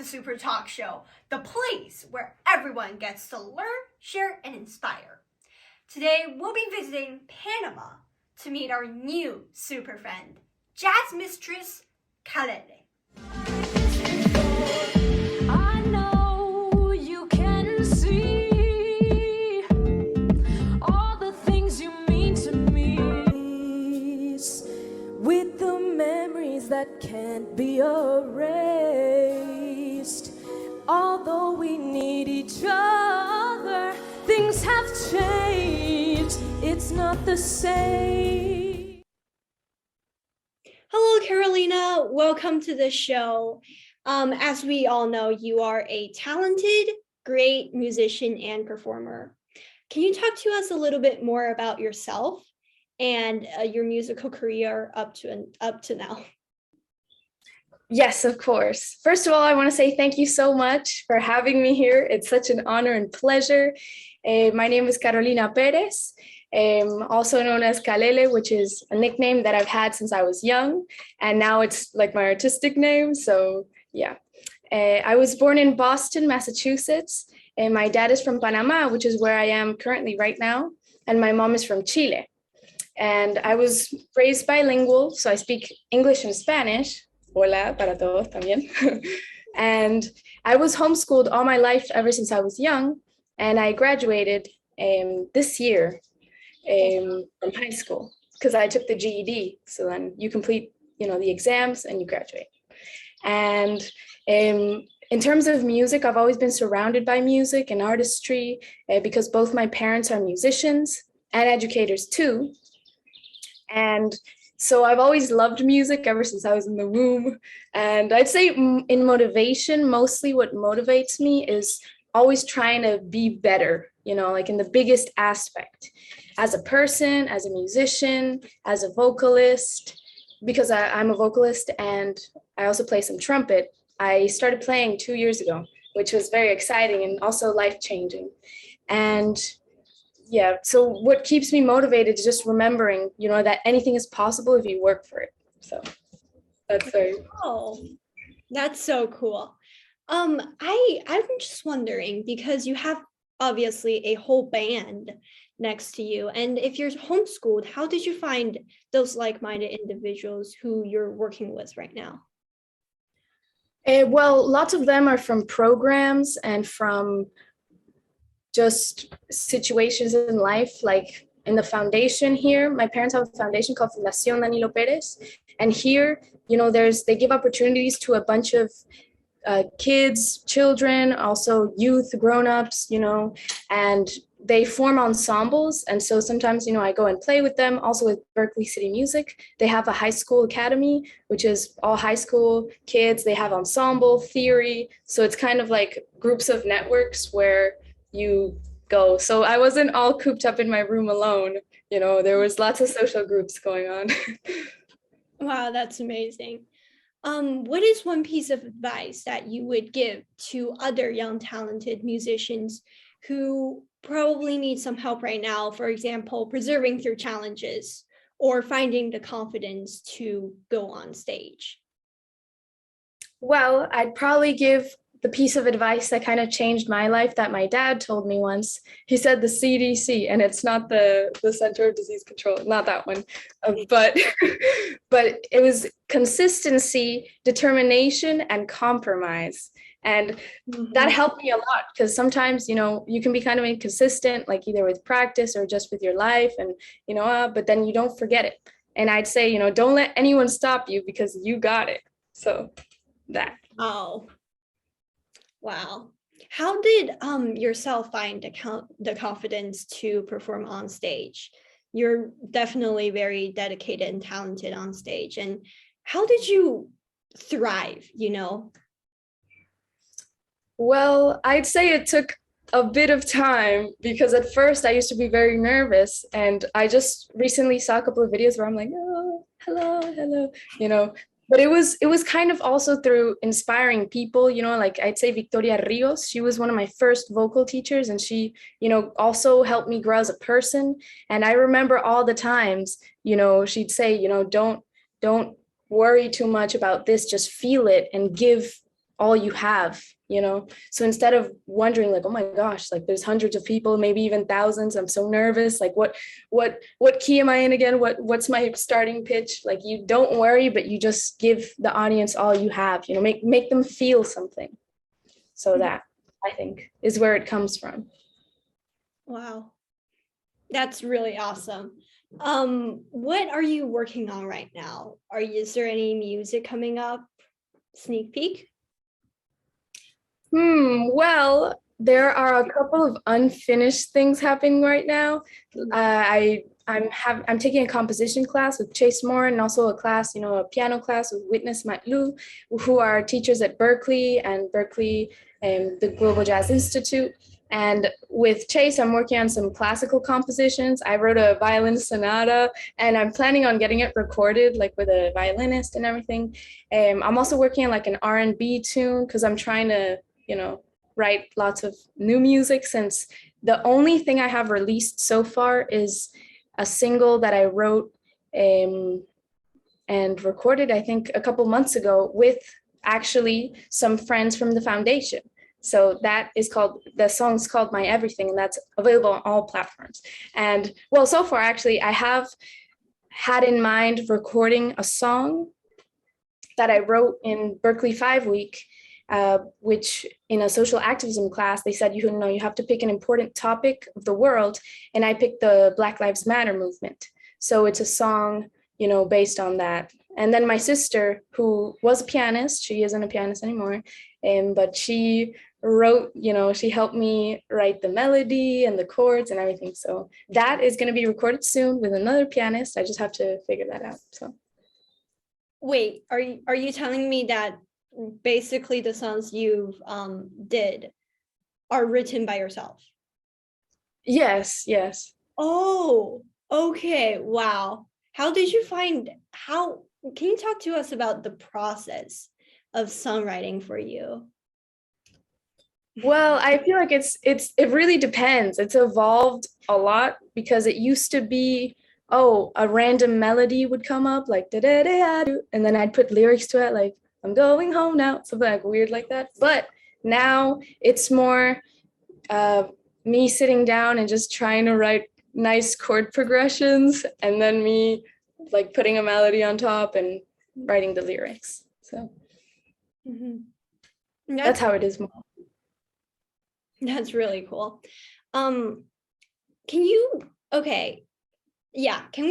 to Super Talk Show, the place where everyone gets to learn, share, and inspire. Today, we'll be visiting Panama to meet our new super friend, jazz mistress Calele. I know you can see all the things you mean to me, with the memories that can't be erased. Although we need each other, things have changed. It's not the same. Hello, Carolina. Welcome to the show. As we all know, you are a talented, great musician and performer. Can you talk to us a little bit more about yourself and your musical career up to now? Yes, of course. First of all, I want to say thank you so much for having me here. It's such an honor and pleasure. My name is Carolina Perez, also known as Calele, which is a nickname that I've had since I was young. And now it's like my artistic name. So yeah, I was born in Boston, Massachusetts. And my dad is from Panama, which is where I am currently right now. And my mom is from Chile. And I was raised bilingual, so I speak English and Spanish. Hola para todos también. And I was homeschooled all my life ever since I was young. And I graduated this year from high school because I took the GED. So then you complete, the exams and you graduate. And in terms of music, I've always been surrounded by music and artistry because both my parents are musicians and educators too. And so I've always loved music ever since I was in the womb. And I'd say in motivation, mostly what motivates me is always trying to be better, like in the biggest aspect, as a person, as a musician, as a vocalist, because I'm a vocalist and I also play some trumpet. I started playing 2 years ago, which was very exciting and also life-changing. And yeah, so what keeps me motivated is just remembering, that anything is possible if you work for it. So that's very Oh, that's so cool. I'm just wondering, because you have obviously a whole band next to you, and if you're homeschooled, how did you find those like-minded individuals who you're working with right now? well, lots of them are from programs and from just situations in life, like in the foundation here. My parents have a foundation called Fundación Danilo Perez. And here, they give opportunities to a bunch of kids, children, also youth, grown-ups, and they form ensembles. And so sometimes, I go and play with them. Also with Berklee City Music, they have a high school academy, which is all high school kids. They have ensemble theory. So it's kind of like groups of networks where you go. So I wasn't all cooped up in my room alone. There was lots of social groups going on. Wow, that's amazing. What is one piece of advice that you would give to other young, talented musicians who probably need some help right now, for example, preserving through challenges or finding the confidence to go on stage? Well, I'd probably give the piece of advice that kind of changed my life that my dad told me once. He said the CDC, and it's not the Center of Disease Control, not that one, but but it was consistency, determination, and compromise. And that helped me a lot because sometimes, you can be kind of inconsistent, like either with practice or just with your life, and, but then you don't forget it. And I'd say, don't let anyone stop you because you got it. So that. Oh, wow. How did yourself find the confidence to perform on stage? You're definitely very dedicated and talented on stage. And how did you thrive, Well, I'd say it took a bit of time because at first I used to be very nervous, and I just recently saw a couple of videos where I'm like, oh, hello, but it was kind of also through inspiring people, like I'd say Victoria Rios. She was one of my first vocal teachers, and she, also helped me grow as a person. And I remember all the times, she'd say, don't worry too much about this, just feel it and give all you have, you know? So instead of wondering like, oh my gosh, like there's hundreds of people, maybe even thousands, I'm so nervous. Like what key am I in again? What's my starting pitch? Like you don't worry, but you just give the audience all you have, you know, make them feel something. So that I think is where it comes from. Wow. That's really awesome. What are you working on right now? Is there any music coming up? Sneak peek? Well, there are a couple of unfinished things happening right now. I'm taking a composition class with Chase Moore, and also a class, you know, a piano class with Witness Matlu, who are teachers at Berklee and Berklee and the Global Jazz Institute. And with Chase, I'm working on some classical compositions. I wrote a violin sonata, and I'm planning on getting it recorded, like with a violinist and everything. I'm also working on like an R&B tune because I'm trying to, you know, write lots of new music, since the only thing I have released so far is a single that I wrote and recorded, I think, a couple months ago with actually some friends from the foundation. So that is the song's called My Everything, and that's available on all platforms. And well, so far, actually, I have had in mind recording a song that I wrote in Berklee 5 week, which in a social activism class, they said, you know, you have to pick an important topic of the world. And I picked the Black Lives Matter movement. So it's a song, you know, based on that. And then my sister, who was a pianist, she isn't a pianist anymore, but she wrote, you know, she helped me write the melody and the chords and everything. So that is going to be recorded soon with another pianist. I just have to figure that out. So wait, are you telling me that basically the songs you've did are written by yourself? Yes. Oh, okay. Wow. How can you talk to us about the process of songwriting for you? Well, I feel like it really depends. It's evolved a lot, because it used to be, oh, a random melody would come up like da da da da, and then I'd put lyrics to it like I'm going home now, something like weird like that. But now it's more me sitting down and just trying to write nice chord progressions, and then me like putting a melody on top and writing the lyrics. So that's how it is more. That's really cool. Can we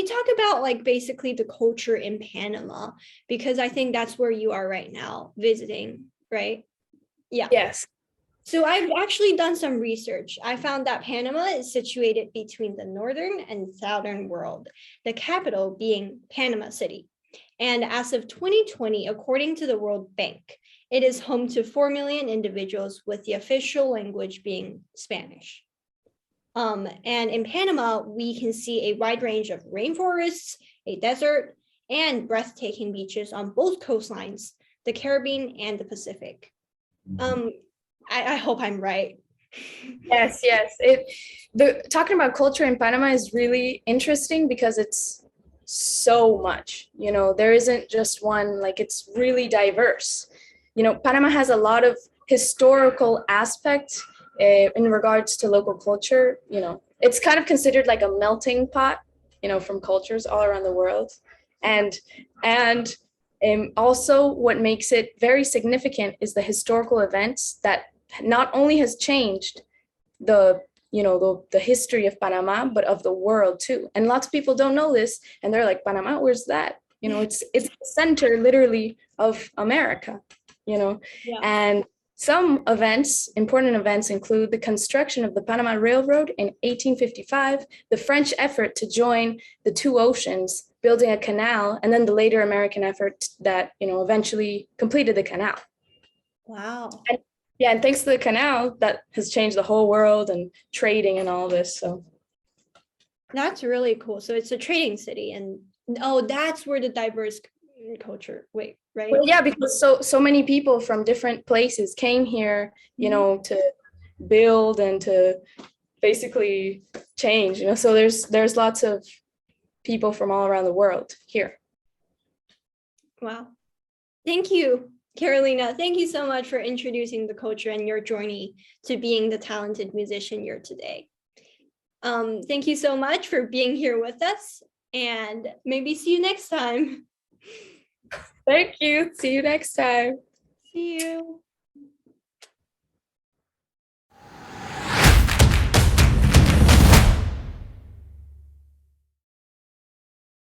talk about like basically the culture in Panama? Because I think that's where you are right now visiting, right? Yeah. Yes. So I've actually done some research. I found that Panama is situated between the northern and southern world, the capital being Panama City. And as of 2020, according to the World Bank, it is home to 4 million individuals, with the official language being Spanish. And in Panama, we can see a wide range of rainforests, a desert, and breathtaking beaches on both coastlines, the Caribbean and the Pacific. I hope I'm right. Yes. Talking about culture in Panama is really interesting, because it's so much, you know, there isn't just one, like it's really diverse. You know, Panama has a lot of historical aspects in regards to local culture. You know, it's kind of considered like a melting pot, you know, from cultures all around the world. And also what makes it very significant is the historical events that not only has changed the history of Panama, but of the world too. And lots of people don't know this, and they're like, Panama, where's that? You know, it's the center literally of America, you know. Yeah. And some important events include the construction of the Panama Railroad in 1855, the French effort to join the two oceans, building a canal, and then the later American effort that, you know, eventually completed the canal. Wow. And thanks to the canal, that has changed the whole world and trading and all this. So that's really cool. So it's a trading city, and that's where the diverse culture. Wait, right? Well, yeah, because so many people from different places came here, you know, to build and to basically change. You know, so there's lots of people from all around the world here. Wow. Thank you Carolina, thank you so much for introducing the culture and your journey to being the talented musician you're today. Thank you so much for being here with us, and maybe see you next time. Thank you. See you next time. See you.